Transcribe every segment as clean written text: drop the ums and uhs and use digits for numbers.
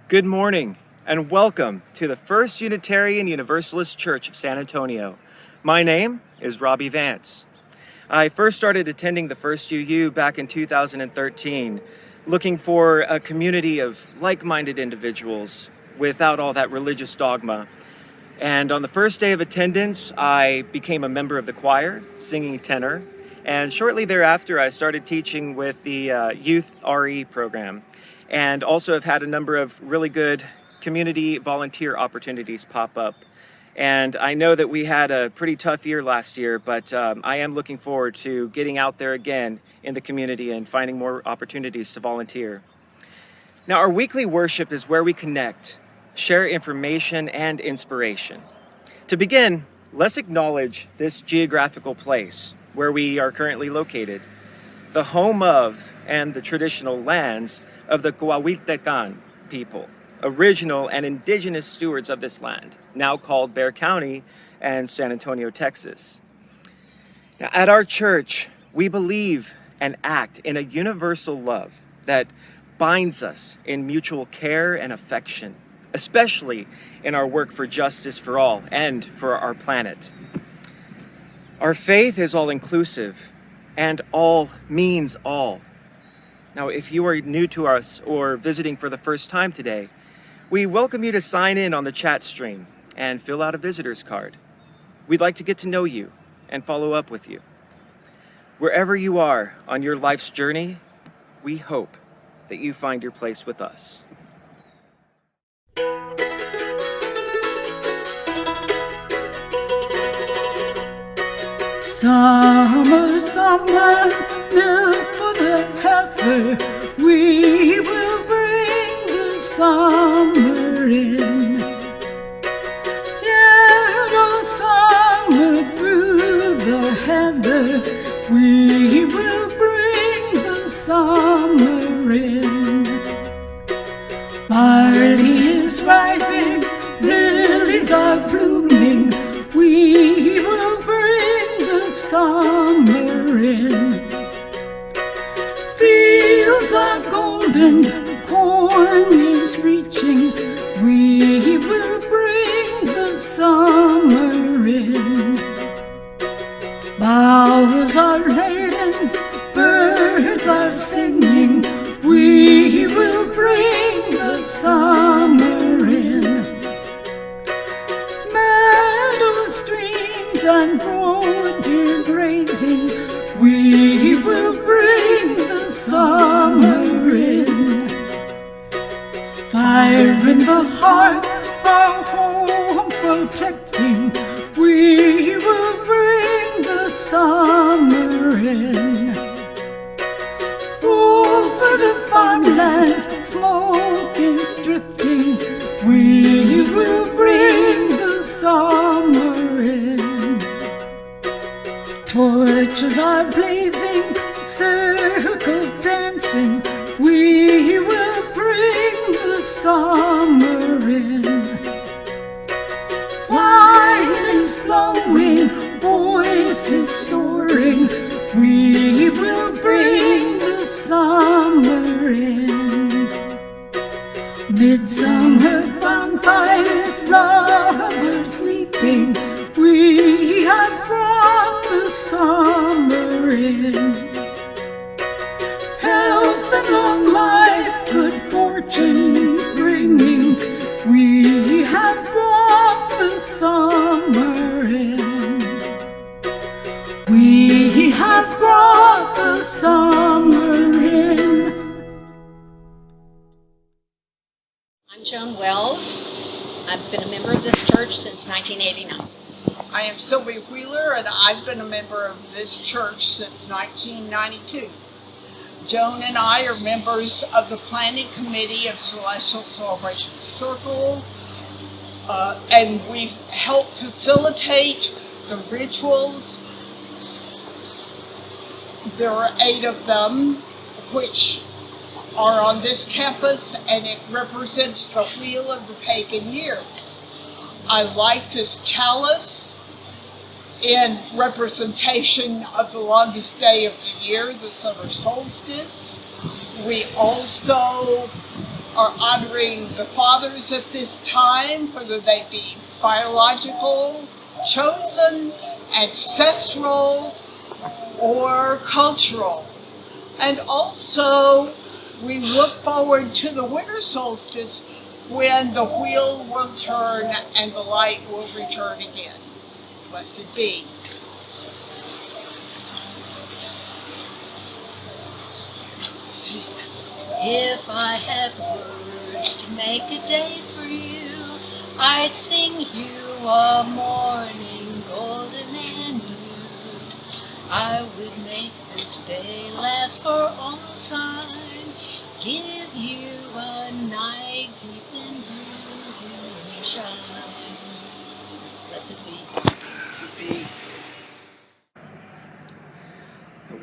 Good morning and welcome to the First Unitarian Universalist Church of San Antonio. My name is Robby Vance. I first started attending the First UU back in 2013, looking for a community of like-minded individuals without all that religious dogma. And on the first day of attendance, I became a member of the choir, singing tenor, and shortly thereafter I started teaching with the Youth RE program, and also have had a number of really good community volunteer opportunities pop up. And I know that we had a pretty tough year last year, but I am looking forward to getting out there again in the community and finding more opportunities to volunteer. Now, our weekly worship is where we connect, share information and inspiration. To begin, let's acknowledge this geographical place where we are currently located, the home of and the traditional lands of the Coahuiltecan people, original and indigenous stewards of this land, now called Bexar County and San Antonio, Texas. Now, at our church, we believe and act in a universal love that binds us in mutual care and affection, especially in our work for justice for all and for our planet. Our faith is all-inclusive, and all means all. Now, if you are new to us or visiting for the first time today, we welcome you to sign in on the chat stream and fill out a visitor's card. We'd like to get to know you and follow up with you. Wherever you are on your life's journey, we hope that you find your place with us. Summer, summer, milk for the heifer, we will bring the summer in. Yellow summer through the heather, we will bring the summer in. Barley is rising, lilies are blooming, we will bring the summer in. Fields are golden, corn is reaching, we will bring the summer in. Boughs are laden, birds are singing, we will bring the summer in. Meadows, streams, and broad deer grazing, we will bring the summer in. Fire in the hearth, our home protecting, we will bring the summer in. Over the farmlands, smoke is drifting, we will bring the summer in. Torches are blazing, circle dancing, we will bring the summer in. Wine is flowing, voices soaring, we will bring the summer in. Midsummer bonfires, lovers leaping, we have brought the summer in. Health and long life, good fortune bringing, we have brought the summer in. We have brought the summer in. I'm Joan Wells. I've been a member of this church since 1989. I am Sylvia Wheeler, and I've been a member of this church since 1992. Joan and I are members of the planning committee of Celestial Celebration Circle, and we've helped facilitate the rituals. There are 8 of them, which are on this campus, and it represents the wheel of the pagan year. I like this chalice in representation of the longest day of the year, the summer solstice. We also are honoring the fathers at this time, whether they be biological, chosen, ancestral, or cultural. And also, we look forward to the winter solstice when the wheel will turn and the light will return again. Blessed be. If I have words to make a day for you, I'd sing you a morning golden and nude. I would make this day last for all time, give you a night deep in blue shine. Blessed be. Blessed be.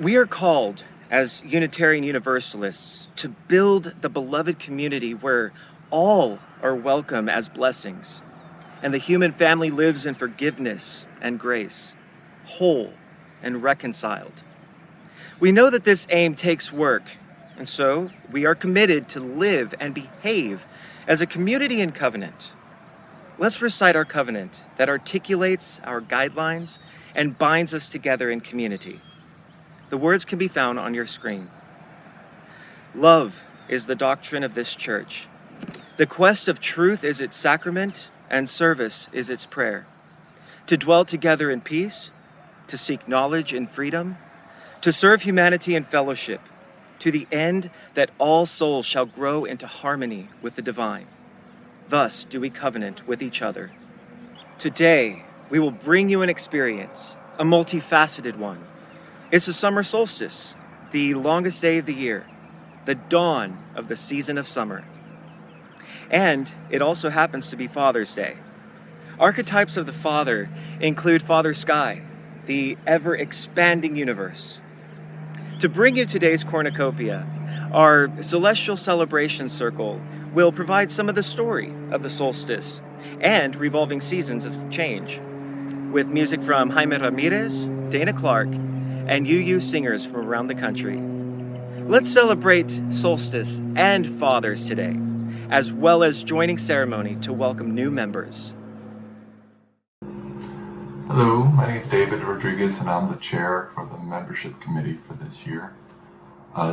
We are called as Unitarian Universalists to build the beloved community where all are welcome as blessings, and the human family lives in forgiveness and grace, whole and reconciled. We know that this aim takes work, and so we are committed to live and behave as a community in covenant. Let's recite our covenant that articulates our guidelines and binds us together in community. The words can be found on your screen. Love is the doctrine of this church. The quest of truth is its sacrament, and service is its prayer. To dwell together in peace, to seek knowledge in freedom, to serve humanity in fellowship, to the end that all souls shall grow into harmony with the divine. Thus do we covenant with each other. Today, we will bring you an experience, a multifaceted one. It's the summer solstice, the longest day of the year, the dawn of the season of summer. And it also happens to be Father's Day. Archetypes of the Father include Father Sky, the ever-expanding universe. To bring you today's cornucopia, our Celestial Celebration Circle will provide some of the story of the solstice and revolving seasons of change, with music from Jaime Ramirez, Dana Clark, and UU singers from around the country. Let's celebrate solstice and fathers today, as well as joining ceremony to welcome new members. Hello, my name is David Rodriguez and I'm the chair for the membership committee for this year.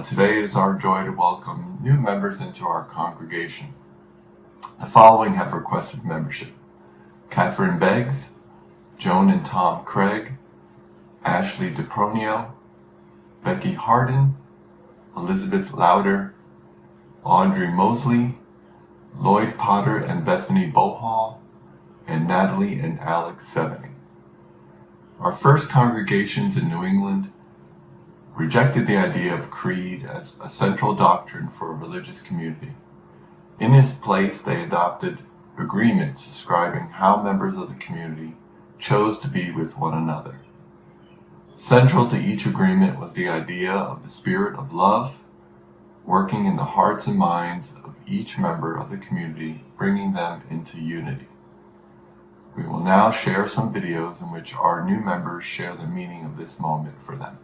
Today it is our joy to welcome new members into our congregation. The following have requested membership: Catherine Beggs, Joan and Tom Craig, Ashley DePronio, Becky Harden, Elizabeth Lauder, Audrey Mosley, Lloyd Potter and Bethany Bohall, and Natalie and Alex Seveny. Our first congregations in New England rejected the idea of creed as a central doctrine for a religious community. In its place, they adopted agreements describing how members of the community chose to be with one another. Central to each agreement was the idea of the spirit of love, working in the hearts and minds of each member of the community, bringing them into unity. We will now share some videos in which our new members share the meaning of this moment for them.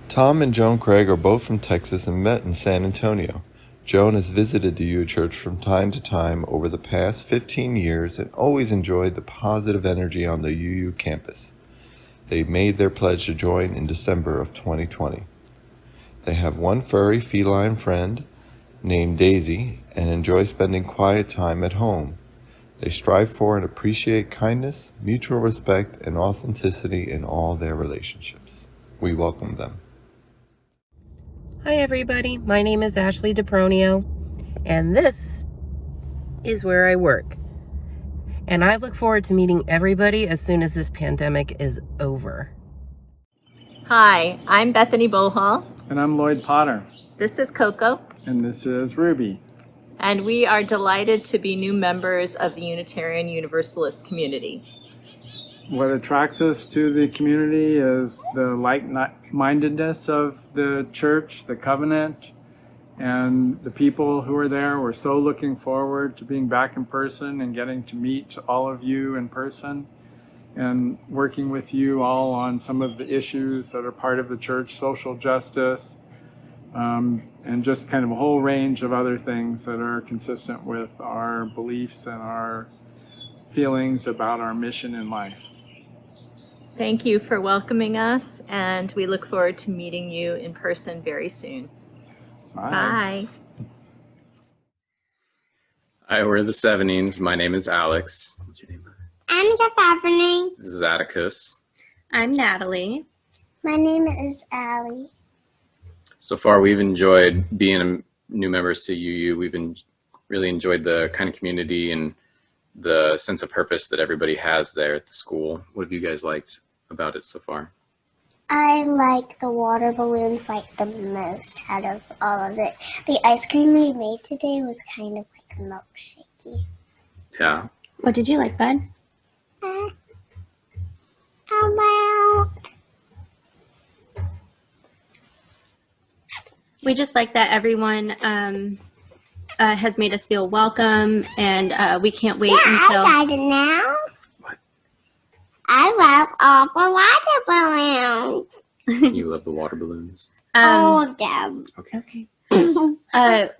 Tom and Joan Craig are both from Texas and met in San Antonio. Joan has visited the UU Church from time to time over the past 15 years and always enjoyed the positive energy on the UU campus. They made their pledge to join in December of 2020. They have one furry feline friend named Daisy and enjoy spending quiet time at home. They strive for and appreciate kindness, mutual respect, and authenticity in all their relationships. We welcome them. Hi everybody, my name is Ashley DePronio, and this is where I work. And I look forward to meeting everybody as soon as this pandemic is over. Hi, I'm Bethany Bohall. And I'm Lloyd Potter. This is Coco. And this is Ruby. And we are delighted to be new members of the Unitarian Universalist community. What attracts us to the community is the like-mindedness of the church, the covenant, and the people who are there. We're so looking forward to being back in person and getting to meet all of you in person and working with you all on some of the issues that are part of the church, social justice, and just kind of a whole range of other things that are consistent with our beliefs and our feelings about our mission in life. Thank you for welcoming us, and we look forward to meeting you in person very soon. Bye. Hi, we're the Sevenings. My name is Alex. What's your name? I'm Stephanie. This is Atticus. I'm Natalie. My name is Allie. So far, we've enjoyed being new members to UU. We've really enjoyed the kind of community and the sense of purpose that everybody has there at the school. What have you guys liked about it so far? I like the water balloon fight the most out of all of it. The ice cream we made today was kind of like milkshakey. Yeah. What did you like, Bud? We just like that everyone has made us feel welcome, and we can't wait until... I got it now. What? I love all the water balloons. You love the water balloons? All of them. Okay.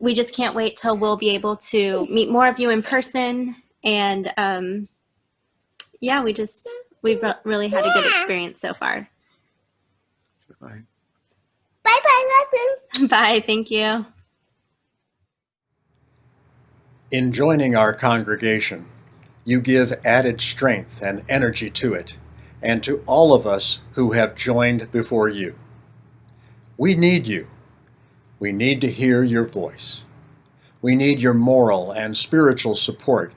we just can't wait till we'll be able to meet more of you in person, and yeah, we've really had a good experience so far. Bye. Bye-bye, love you. Bye, thank you. In joining our congregation, you give added strength and energy to it, and to all of us who have joined before you. We need you. We need to hear your voice. We need your moral and spiritual support,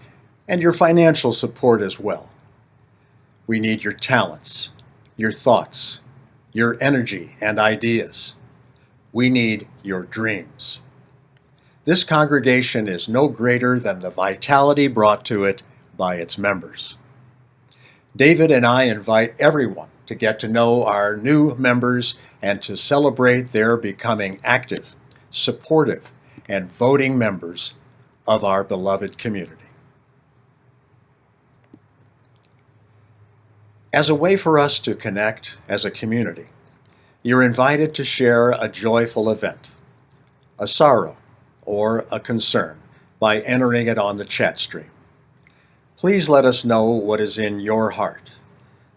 and your financial support as well. We need your talents, your thoughts, your energy and ideas. We need your dreams. This congregation is no greater than the vitality brought to it by its members. David and I invite everyone to get to know our new members and to celebrate their becoming active, supportive, and voting members of our beloved community. As a way for us to connect as a community, you're invited to share a joyful event, a sorrow, or a concern by entering it on the chat stream. Please let us know what is in your heart,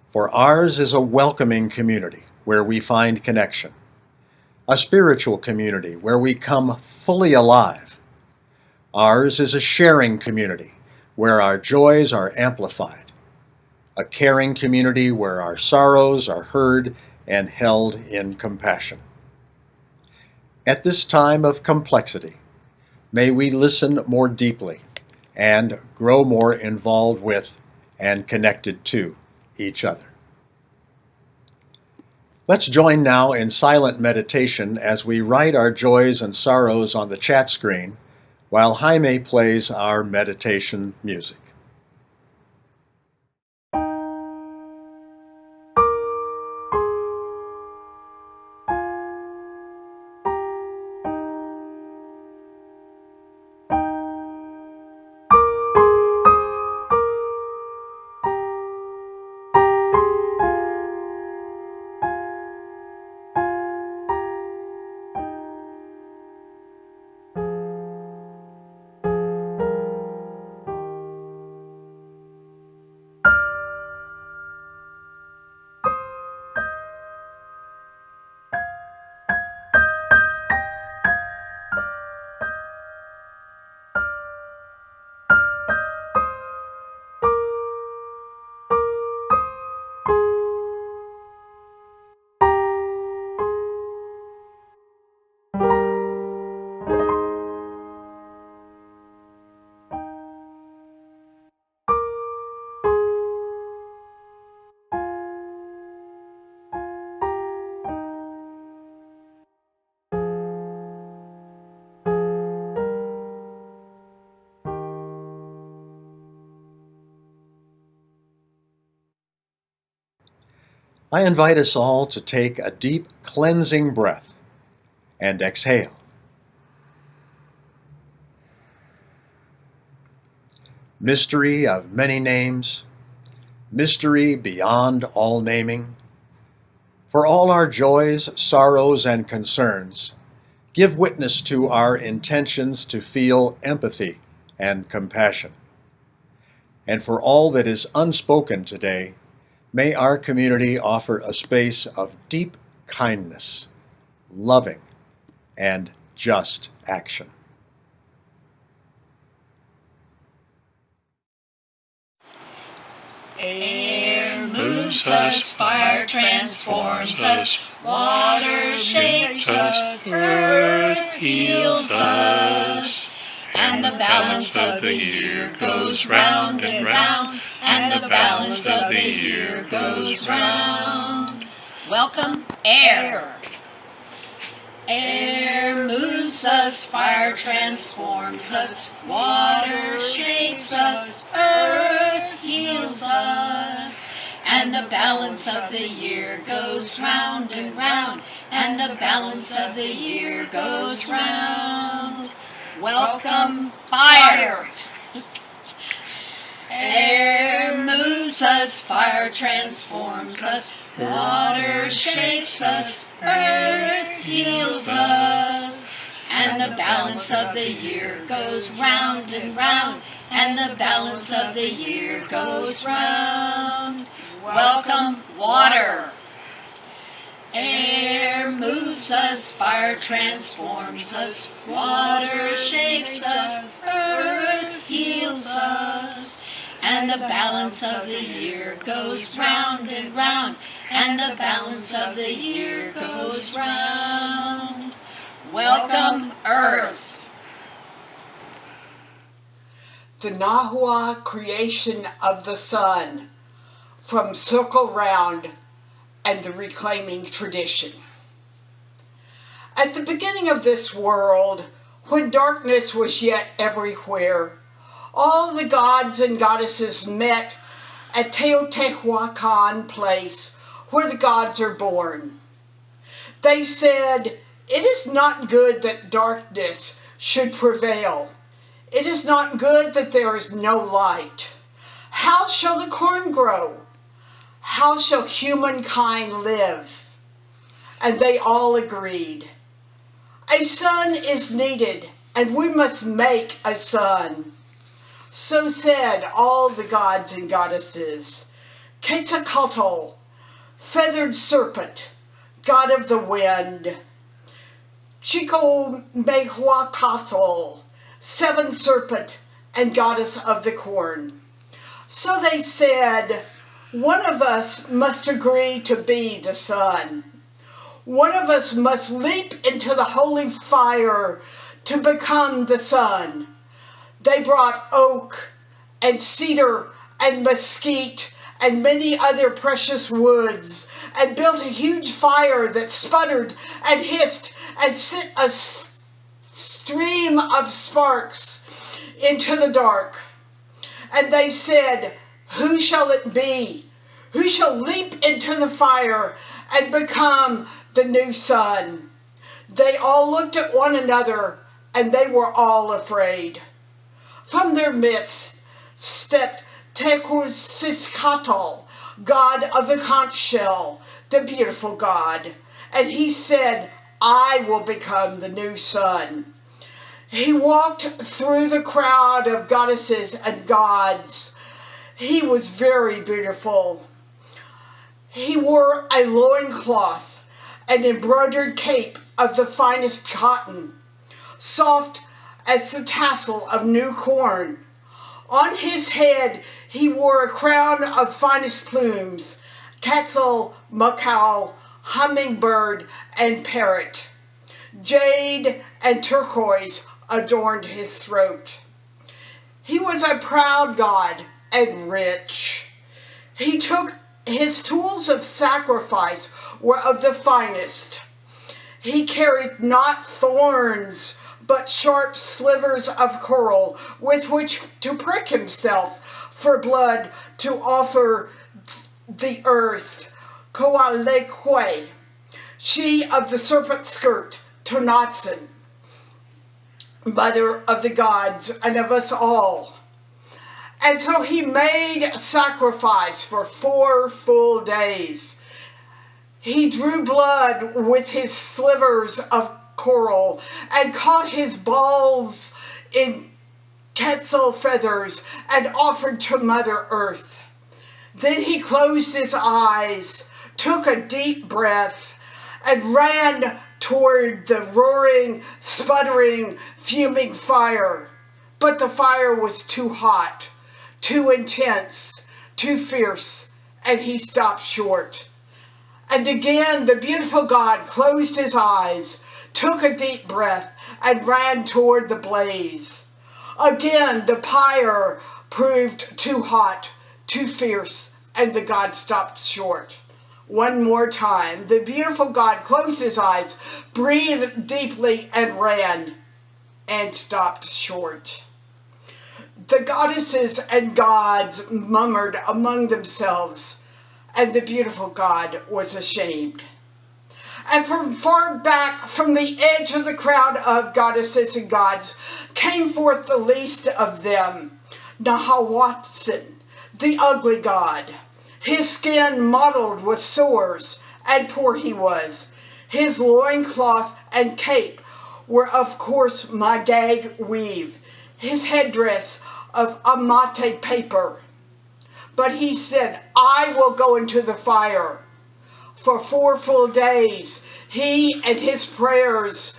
for ours is a welcoming community where we find connection, a spiritual community where we come fully alive. Ours is a sharing community where our joys are amplified, a caring community where our sorrows are heard and held in compassion. At this time of complexity, may we listen more deeply and grow more involved with and connected to each other. Let's join now in silent meditation as we write our joys and sorrows on the chat screen while Jaime plays our meditation music. I invite us all to take a deep cleansing breath and exhale. Mystery of many names, mystery beyond all naming, for all our joys, sorrows, and concerns, Give witness to our intentions to feel empathy and compassion. And for all that is unspoken today, may our community offer a space of deep kindness, loving, and just action. Air moves us, fire transforms us, water shapes us, earth heals us. And the balance of the year goes round and round, and the balance of the year goes round. Welcome, air. Air moves us, fire transforms us, water shapes us, earth heals us. And the balance of the year goes round and round, and the balance of the year goes round. Welcome, fire. Air moves us, fire transforms us, water shapes us, earth heals us. And the balance of the year goes round and round, and the balance of the year goes round. Welcome, water. Air moves us, fire transforms us, water shapes us, earth heals us. And the balance of the year goes round and round, and the balance of the year goes round. Welcome, earth. The Nahua creation of the sun, from Circle Round and the Reclaiming Tradition. At the beginning of this world, when darkness was yet everywhere, all the gods and goddesses met at Teotihuacan place, where the gods are born. They said, "It is not good that darkness should prevail. It is not good that there is no light. How shall the corn grow? How shall humankind live?" And they all agreed. A sun is needed, and we must make a sun. So said all the gods and goddesses. Quetzalcoatl, feathered serpent, god of the wind. Chicomehuacatl, seven serpent and goddess of the corn. So they said, one of us must agree to be the sun. One of us must leap into the holy fire to become the sun. They brought oak and cedar and mesquite and many other precious woods and built a huge fire that sputtered and hissed and sent a stream of sparks into the dark. And they said, who shall it be? Who shall leap into the fire and become the new sun? They all looked at one another, and they were all afraid. From their midst stepped Tecuciscatl, god of the conch shell, the beautiful god. And he said, I will become the new sun. He walked through the crowd of goddesses and gods. He was very beautiful. He wore a loincloth, an embroidered cape of the finest cotton, soft as the tassel of new corn. On his head he wore a crown of finest plumes, quetzal, macaw, hummingbird, and parrot. Jade and turquoise adorned his throat. He was a proud god and rich. He took his tools of sacrifice were of the finest. He carried not thorns, but sharp slivers of coral with which to prick himself for blood to offer the earth. Coaleque, she of the serpent skirt, Tonatzin, mother of the gods and of us all. And so he made sacrifice for 4 full days. He drew blood with his slivers of coral and caught his balls in quetzal feathers and offered to Mother Earth. Then he closed his eyes, took a deep breath, and ran toward the roaring, sputtering, fuming fire. But the fire was too hot, too intense, too fierce, and he stopped short. And again the beautiful God closed his eyes, took a deep breath, and ran toward the blaze. Again the pyre proved too hot, too fierce, and the God stopped short. One more time, the beautiful God closed his eyes, breathed deeply, and ran, and stopped short. The goddesses and gods murmured among themselves, and the beautiful God was ashamed. And from far back, from the edge of the crowd of goddesses and gods, came forth the least of them, Nahawatson, the ugly god. His skin mottled with sores, and poor he was. His loincloth and cape were of course magag weave, his headdress of amate paper. But he said, I will go into the fire. For 4 full days, he and his prayers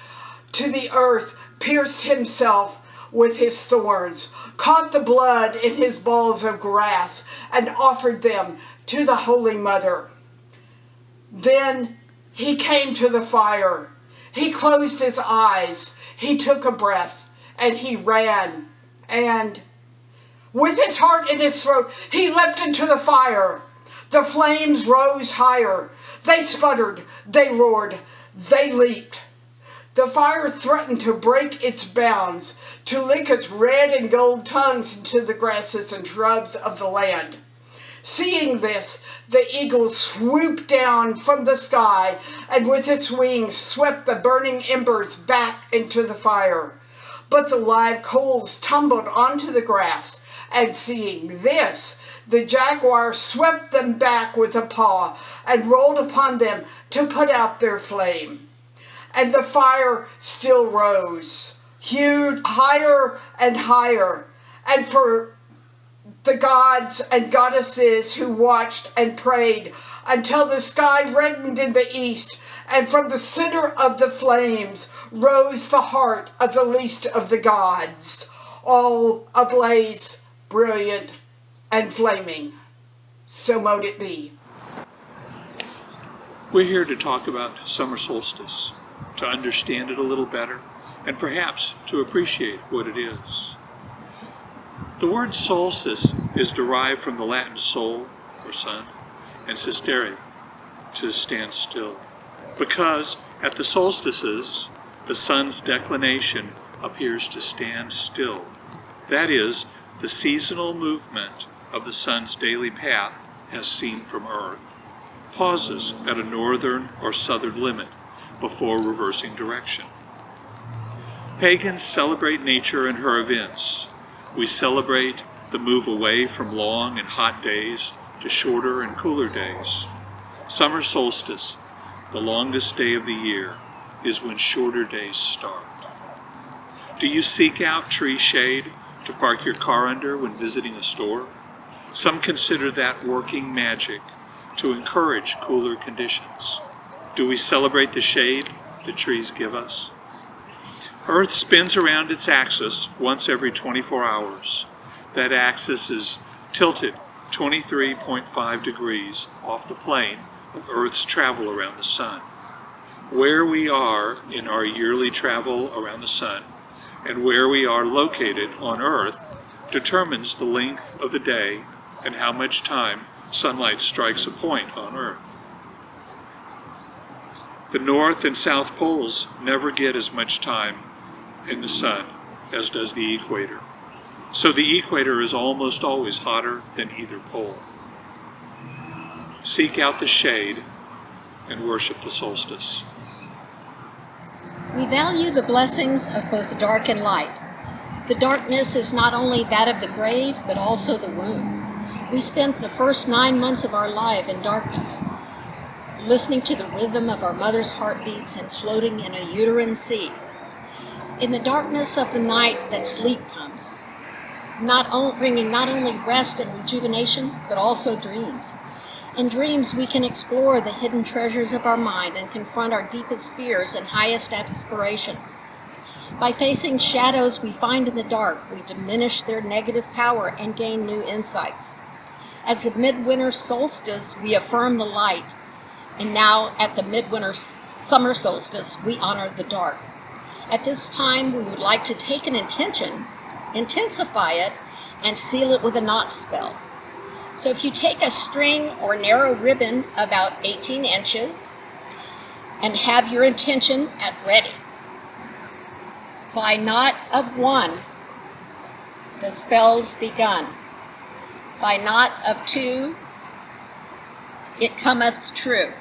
to the earth pierced himself with his thorns, caught the blood in his balls of grass, and offered them to the Holy Mother. Then he came to the fire. He closed his eyes. He took a breath, and he ran. And with his heart in his throat, he leapt into the fire. The flames rose higher. They sputtered, they roared, they leaped. The fire threatened to break its bounds, to lick its red and gold tongues into the grasses and shrubs of the land. Seeing this, the eagle swooped down from the sky and with its wings swept the burning embers back into the fire. But the live coals tumbled onto the grass, and seeing this, the jaguar swept them back with a paw and rolled upon them to put out their flame. And the fire still rose, hewed higher and higher, and for the gods and goddesses who watched and prayed until the sky reddened in the east, and from the center of the flames rose the heart of the least of the gods, all ablaze, brilliant, and flaming. So mote it be. We're here to talk about summer solstice, to understand it a little better, and perhaps to appreciate what it is. The word solstice is derived from the Latin sol, or sun, and sistere, to stand still, because at the solstices, the sun's declination appears to stand still. That is, the seasonal movement of the sun's daily path as seen from Earth pauses at a northern or southern limit before reversing direction. Pagans celebrate nature and her events. We celebrate the move away from long and hot days to shorter and cooler days. Summer solstice, the longest day of the year, is when shorter days start. Do you seek out tree shade to park your car under when visiting a store? Some consider that working magic to encourage cooler conditions. Do we celebrate the shade the trees give us? Earth spins around its axis once every 24 hours. That axis is tilted 23.5 degrees off the plane of Earth's travel around the sun. Where we are in our yearly travel around the sun and where we are located on Earth determines the length of the day and how much time sunlight strikes a point on Earth. The North and South poles never get as much time in the sun as does the equator. So the equator is almost always hotter than either pole. Seek out the shade and worship the solstice. We value the blessings of both dark and light. The darkness is not only that of the grave, but also the womb. We spent the first 9 months of our life in darkness, listening to the rhythm of our mother's heartbeats and floating in a uterine sea. In the darkness of the night that sleep comes, bringing not only rest and rejuvenation, but also dreams. In dreams, we can explore the hidden treasures of our mind and confront our deepest fears and highest aspirations. By facing shadows we find in the dark, we diminish their negative power and gain new insights. As the midwinter solstice, we affirm the light, and now at the midwinter summer solstice, we honor the dark. At this time, we would like to take an intention, intensify it, and seal it with a knot spell. So if you take a string or narrow ribbon about 18 inches and have your intention at ready. By knot of 1, the spell's begun. By knot of 2, it cometh true.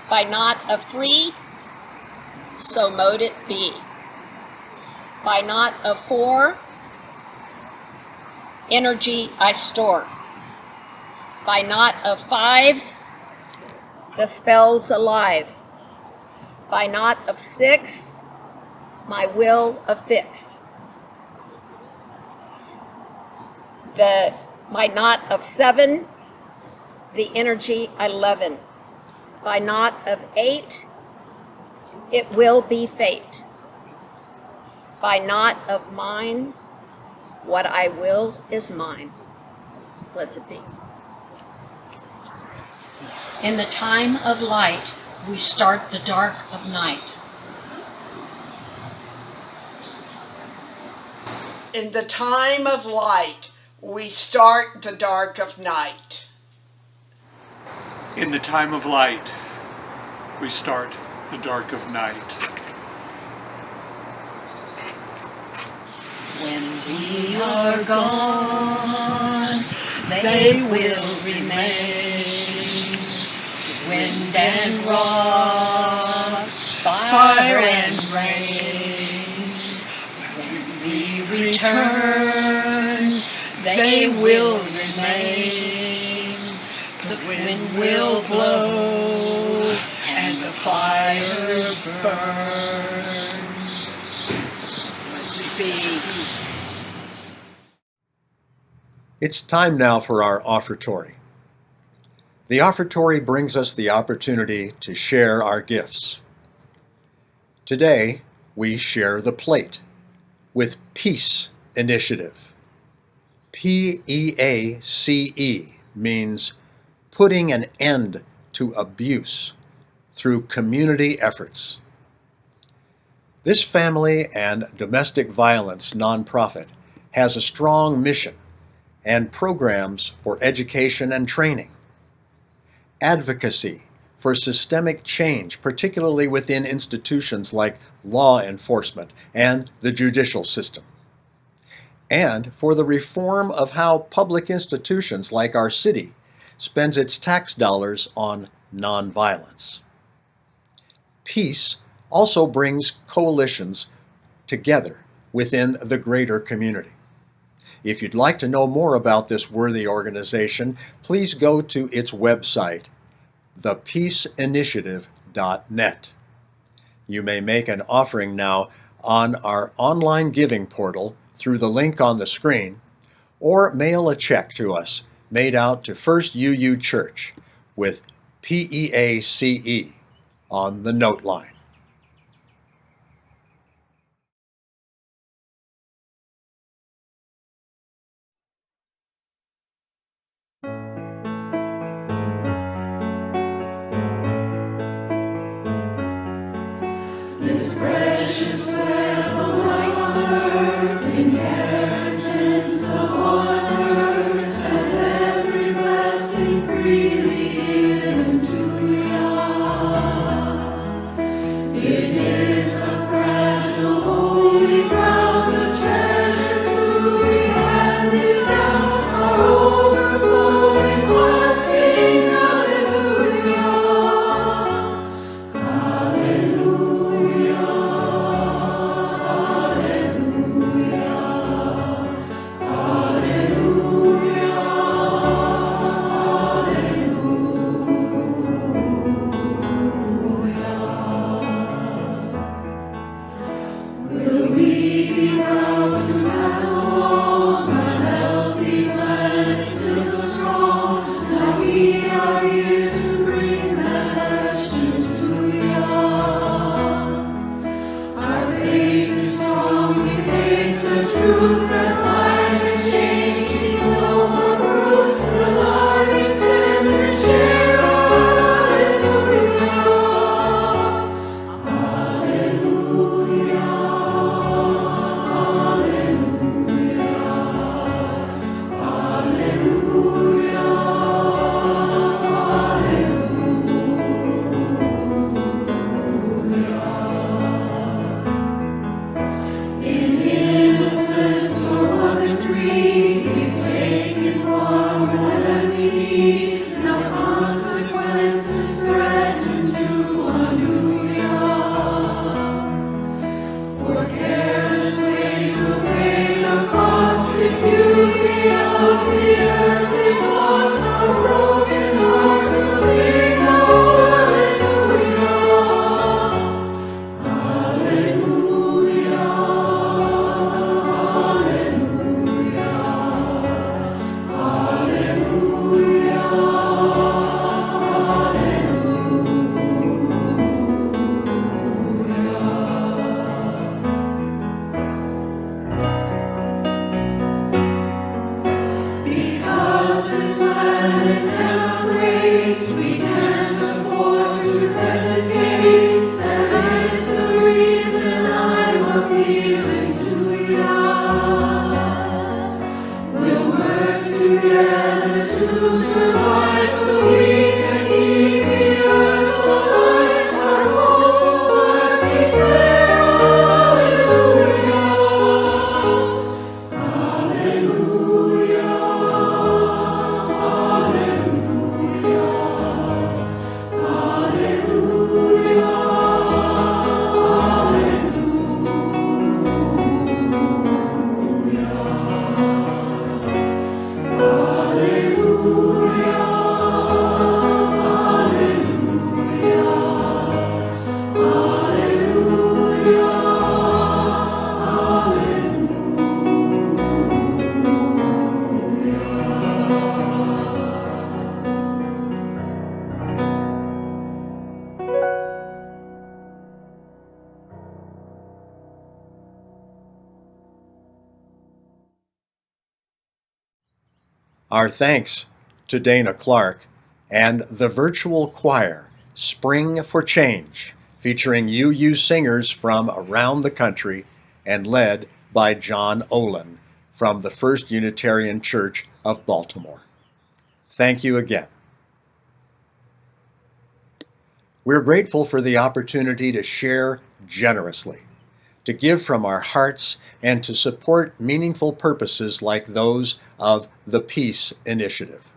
By knot of 3, so mote it be. By knot of 4, energy I store. By knot of 5, the spell's alive. By knot of 6, my will affix. By knot of 7, the energy I leaven. By knot of 8, it will be fate. By knot of mine, what I will is mine. Blessed be. In the time of light, we start the dark of night. In the time of light, we start the dark of night. In the time of light, we start the dark of night. When we are gone, they will remain. Wind and rock, fire and rain. When we return, they will remain. The wind will blow and the fires burn. Blessed be. It's time now for our offertory. The offertory brings us the opportunity to share our gifts. Today, we share the plate with Peace Initiative. P-E-A-C-E means putting an end to abuse through community efforts. This family and domestic violence nonprofit has a strong mission and programs for education and training, advocacy for systemic change, particularly within institutions like law enforcement and the judicial system, and for the reform of how public institutions like our city spends its tax dollars on nonviolence. Peace also brings coalitions together within the greater community. If you'd like to know more about this worthy organization, please go to its website, thepeaceinitiative.net. You may make an offering now on our online giving portal through the link on the screen, or mail a check to us made out to First UU Church with PEACE on the note line. This precious web of light on earth, inheritance of on earth, has every blessing freely given to ya. It is a fragile, holy ground, a treasure to be handed down, our overflowing hearts sing hallelujah. Hallelujah. Our thanks to Dana Clark and the virtual choir, Spring for Change, featuring UU singers from around the country and led by John Olin from the First Unitarian Church of Baltimore. Thank you again. We're grateful for the opportunity to share generously, to give from our hearts, and to support meaningful purposes like those of the Peace Initiative.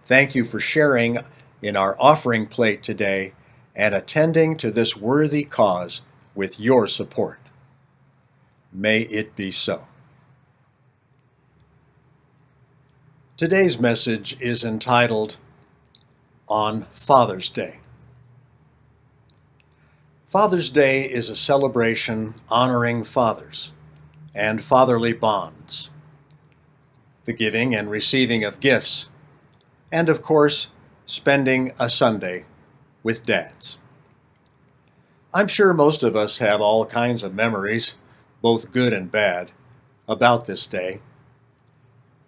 Thank you for sharing in our offering plate today and attending to this worthy cause with your support. May it be so. Today's message is entitled On Father's Day. Father's Day is a celebration honoring fathers and fatherly bonds, the giving and receiving of gifts, and of course, spending a Sunday with dads. I'm sure most of us have all kinds of memories, both good and bad, about this day,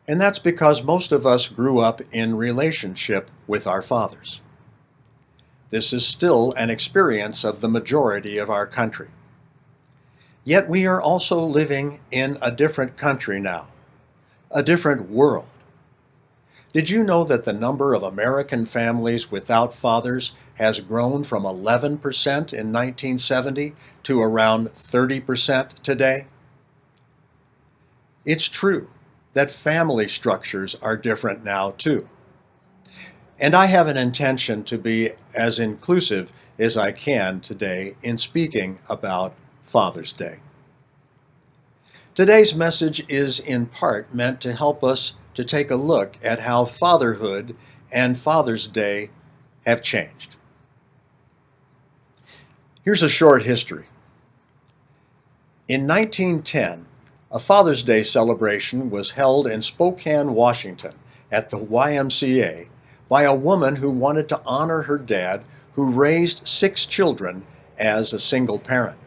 and that's because most of us grew up in relationship with our fathers. This is still an experience of the majority of our country. Yet we are also living in a different country now, a different world. Did you know that the number of American families without fathers has grown from 11% in 1970 to around 30% today? It's true that family structures are different now too. And I have an intention to be as inclusive as I can today in speaking about Father's Day. Today's message is in part meant to help us to take a look at how fatherhood and Father's Day have changed. Here's a short history. In 1910, a Father's Day celebration was held in Spokane, Washington, at the YMCA by a woman who wanted to honor her dad, who raised 6 children as a single parent.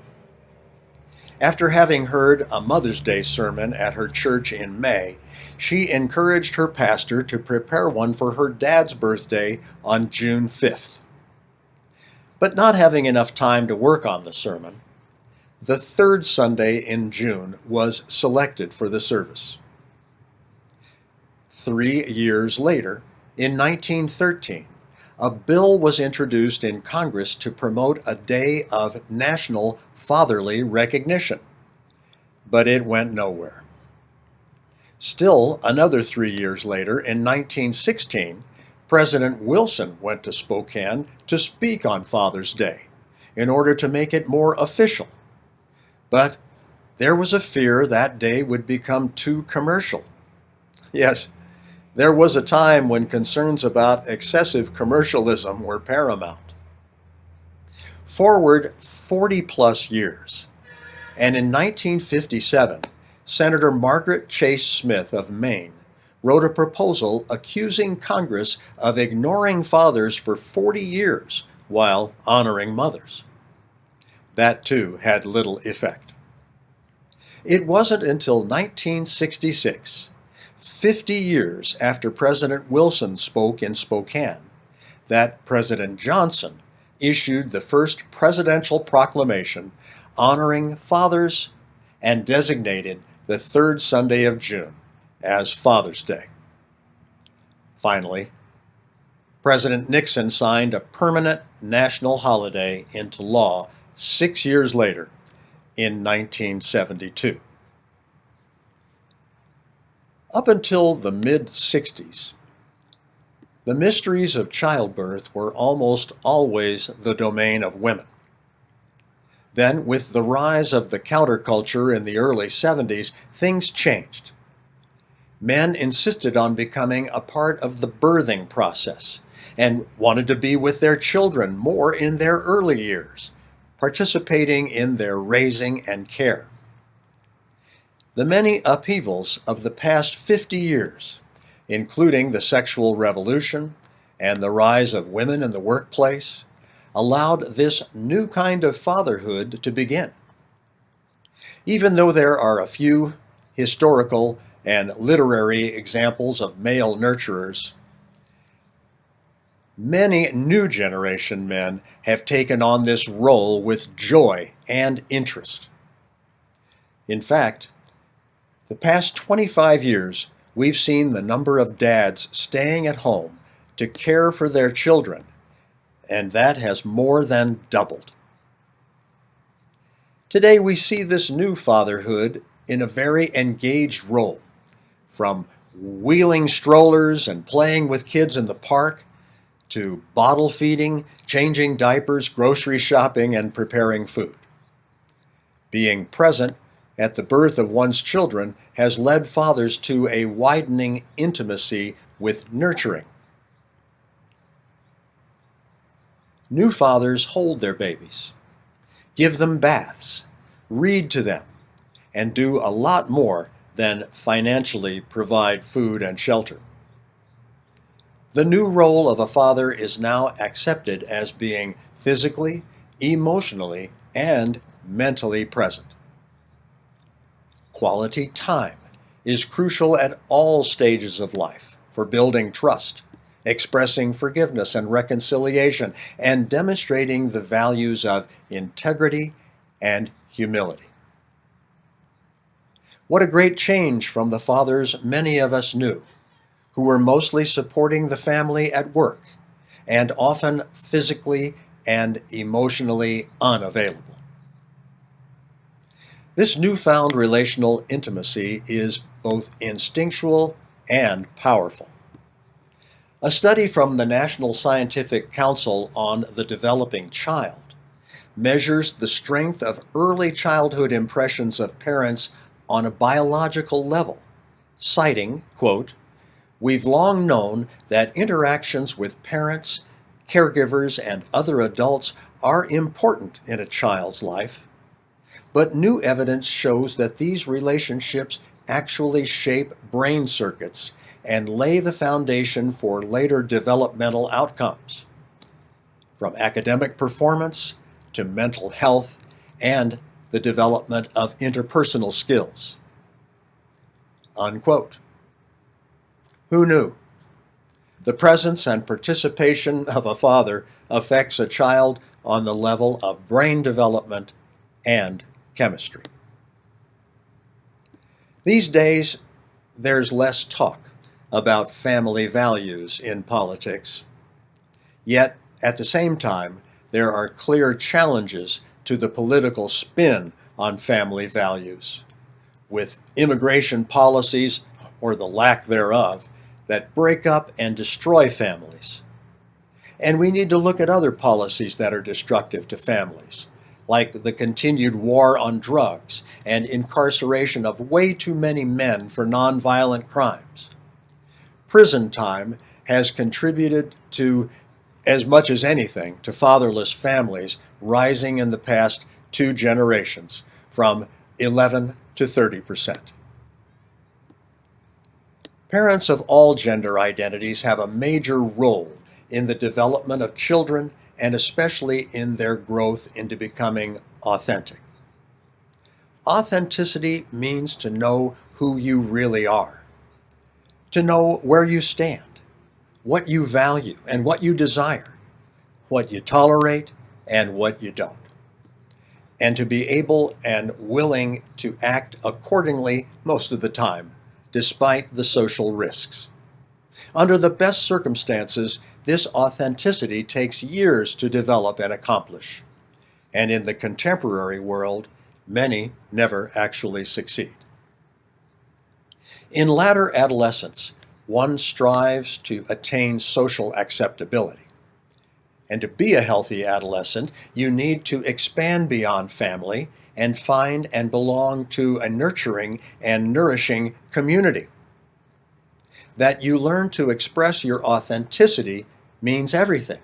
After having heard a Mother's Day sermon at her church in May, she encouraged her pastor to prepare one for her dad's birthday on June 5th. But not having enough time to work on the sermon, the 3rd Sunday in June was selected for the service. 3 years later, in 1913, a bill was introduced in Congress to promote a day of national fatherly recognition, but it went nowhere. Still, another 3 years later, in 1916, President Wilson went to Spokane to speak on Father's Day in order to make it more official. But there was a fear that day would become too commercial. Yes, there was a time when concerns about excessive commercialism were paramount. Forward 40-plus years, and in 1957, Senator Margaret Chase Smith of Maine wrote a proposal accusing Congress of ignoring fathers for 40 years while honoring mothers. That, too, had little effect. It wasn't until 1966, 50 years after President Wilson spoke in Spokane, that President Johnson issued the first presidential proclamation honoring fathers and designated the third Sunday of June as Father's Day. Finally, President Nixon signed a permanent national holiday into law 6 years later in 1972. Up until the mid-60s, the mysteries of childbirth were almost always the domain of women. Then, with the rise of the counterculture in the early 70s, things changed. Men insisted on becoming a part of the birthing process and wanted to be with their children more in their early years, participating in their raising and care. The many upheavals of the past 50 years, including the sexual revolution and the rise of women in the workplace, allowed this new kind of fatherhood to begin. Even though there are a few historical and literary examples of male nurturers, many new generation men have taken on this role with joy and interest. In fact, the past 25 years, we've seen the number of dads staying at home to care for their children, and that has more than doubled. Today we see this new fatherhood in a very engaged role, from wheeling strollers and playing with kids in the park, to bottle feeding, changing diapers, grocery shopping, and preparing food. Being present at the birth of one's children has led fathers to a widening intimacy with nurturing. New fathers hold their babies, give them baths, read to them, and do a lot more than financially provide food and shelter. The new role of a father is now accepted as being physically, emotionally, and mentally present. Quality time is crucial at all stages of life for building trust, expressing forgiveness and reconciliation, and demonstrating the values of integrity and humility. What a great change from the fathers many of us knew, who were mostly supporting the family at work and often physically and emotionally unavailable. This newfound relational intimacy is both instinctual and powerful. A study from the National Scientific Council on the Developing Child measures the strength of early childhood impressions of parents on a biological level, citing, quote, "We've long known that interactions with parents, caregivers, and other adults are important in a child's life, but new evidence shows that these relationships actually shape brain circuits and lay the foundation for later developmental outcomes, from academic performance to mental health and the development of interpersonal skills." Unquote. Who knew? The presence and participation of a father affects a child on the level of brain development and chemistry. These days, there's less talk about family values in politics. Yet, at the same time, there are clear challenges to the political spin on family values, with immigration policies, or the lack thereof, that break up and destroy families. And we need to look at other policies that are destructive to families, like the continued war on drugs and incarceration of way too many men for nonviolent crimes. Prison time has contributed to, as much as anything, to fatherless families rising in the past 2 generations, from 11 to 30%. Parents of all gender identities have a major role in the development of children, and especially in their growth into becoming authentic. Authenticity means to know who you really are, to know where you stand, what you value and what you desire, what you tolerate and what you don't. and to be able and willing to act accordingly most of the time, despite the social risks. Under the best circumstances, this authenticity takes years to develop and accomplish. And in the contemporary world, many never actually succeed. In latter adolescence, one strives to attain social acceptability. And to be a healthy adolescent, you need to expand beyond family and find and belong to a nurturing and nourishing community. That you learn to express your authenticity means everything.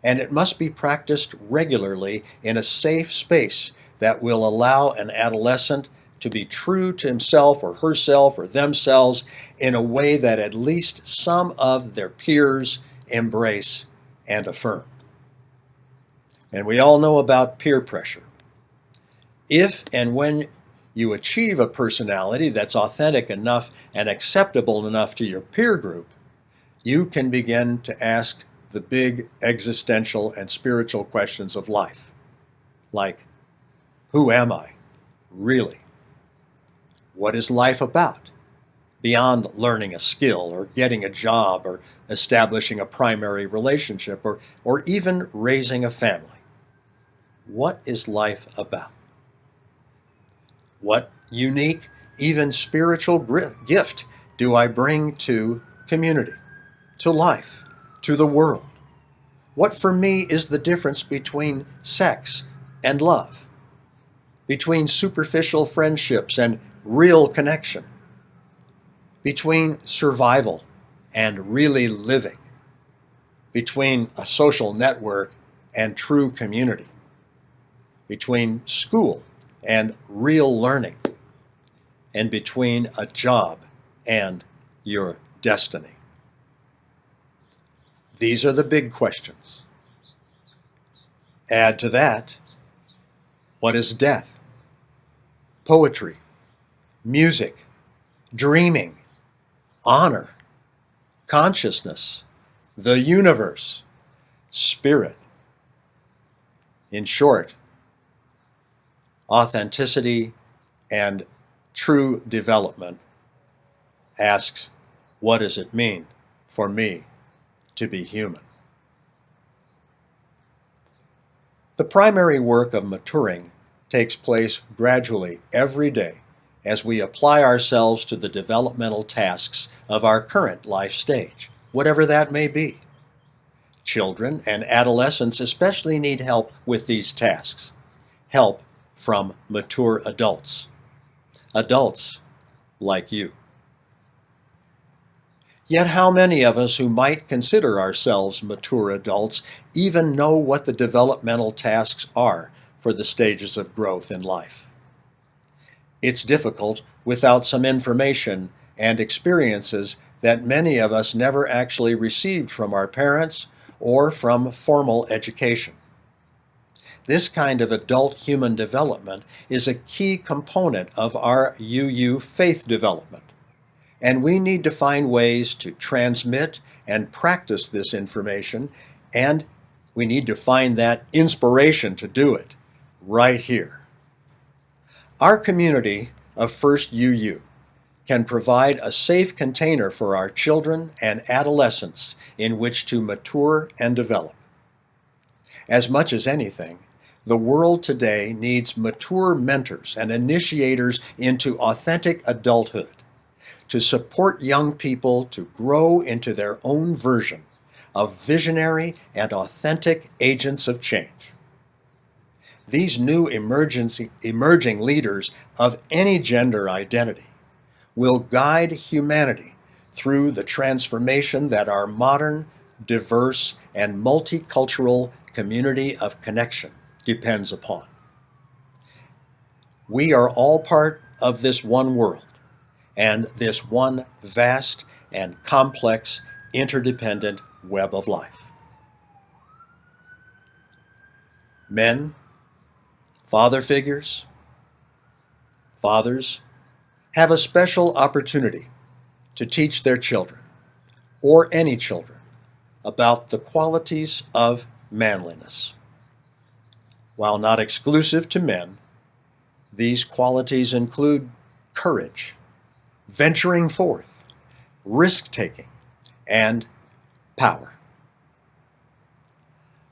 And it must be practiced regularly in a safe space that will allow an adolescent to be true to himself or herself or themselves in a way that at least some of their peers embrace and affirm. And we all know about peer pressure. If and when you achieve a personality that's authentic enough and acceptable enough to your peer group, you can begin to ask the big existential and spiritual questions of life. Like, who am I, really? What is life about? Beyond learning a skill or getting a job or establishing a primary relationship or even raising a family. What is life about? What unique, even spiritual gift do I bring to community, to life, to the world? What for me is the difference between sex and love, between superficial friendships and real connection, between survival and really living, between a social network and true community, between school and real learning, and between a job and your destiny? These are the big questions. Add to that, what is death? Poetry, music, dreaming, honor, consciousness, the universe, spirit. In short, authenticity and true development asks, what does it mean for me to be human? The primary work of maturing takes place gradually every day as we apply ourselves to the developmental tasks of our current life stage, whatever that may be. Children and adolescents especially need help with these tasks, help from mature adults, adults like you. Yet how many of us who might consider ourselves mature adults even know what the developmental tasks are for the stages of growth in life? It's difficult without some information and experiences that many of us never actually received from our parents or from formal education. This kind of adult human development is a key component of our UU faith development. And we need to find ways to transmit and practice this information, and we need to find that inspiration to do it right here. Our community of First UU can provide a safe container for our children and adolescents in which to mature and develop. As much as anything, the world today needs mature mentors and initiators into authentic adulthood, to support young people to grow into their own version of visionary and authentic agents of change. These new emerging leaders of any gender identity will guide humanity through the transformation that our modern, diverse, and multicultural community of connection depends upon. We are all part of this one world, and this one vast and complex interdependent web of life. Men, father figures, fathers have a special opportunity to teach their children, or any children, about the qualities of manliness. While not exclusive to men, these qualities include courage, venturing forth, risk-taking, and power.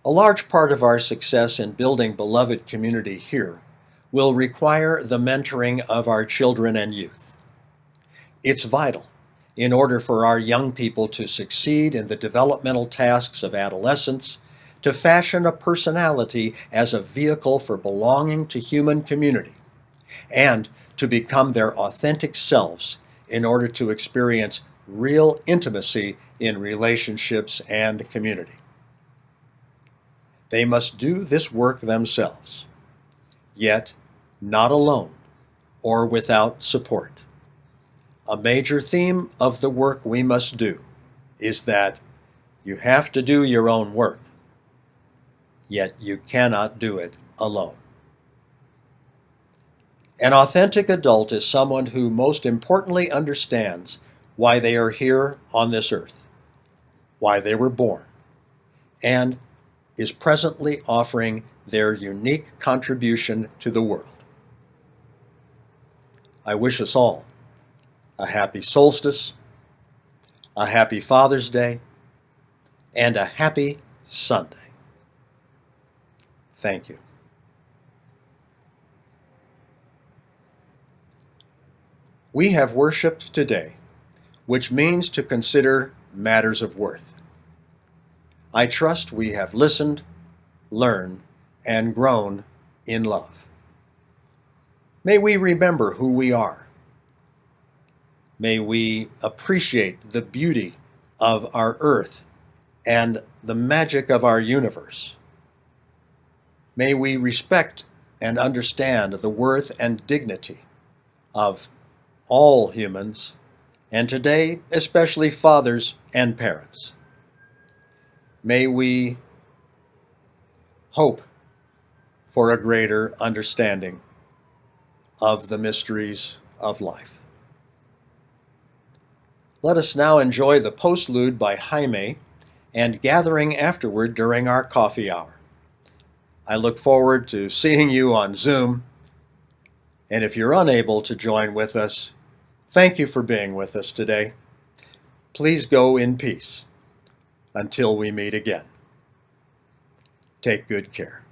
A large part of our success in building beloved community here will require the mentoring of our children and youth. It's vital in order for our young people to succeed in the developmental tasks of adolescence, to fashion a personality as a vehicle for belonging to human community, and to become their authentic selves in order to experience real intimacy in relationships and community. They must do this work themselves, yet not alone or without support. A major theme of the work we must do is that you have to do your own work, yet you cannot do it alone. An authentic adult is someone who most importantly understands why they are here on this earth, why they were born, and is presently offering their unique contribution to the world. I wish us all a happy solstice, a happy Father's Day, and a happy Sunday. Thank you. We have worshiped today, which means to consider matters of worth. I trust we have listened, learned, and grown in love. May we remember who we are. May we appreciate the beauty of our earth and the magic of our universe. May we respect and understand the worth and dignity of all humans, and today especially fathers and parents. May we hope for a greater understanding of the mysteries of life. Let us now enjoy the postlude by Jaime and gathering afterward during our coffee hour. I look forward to seeing you on Zoom, and if you're unable to join with us, thank you for being with us today. Please go in peace until we meet again. Take good care.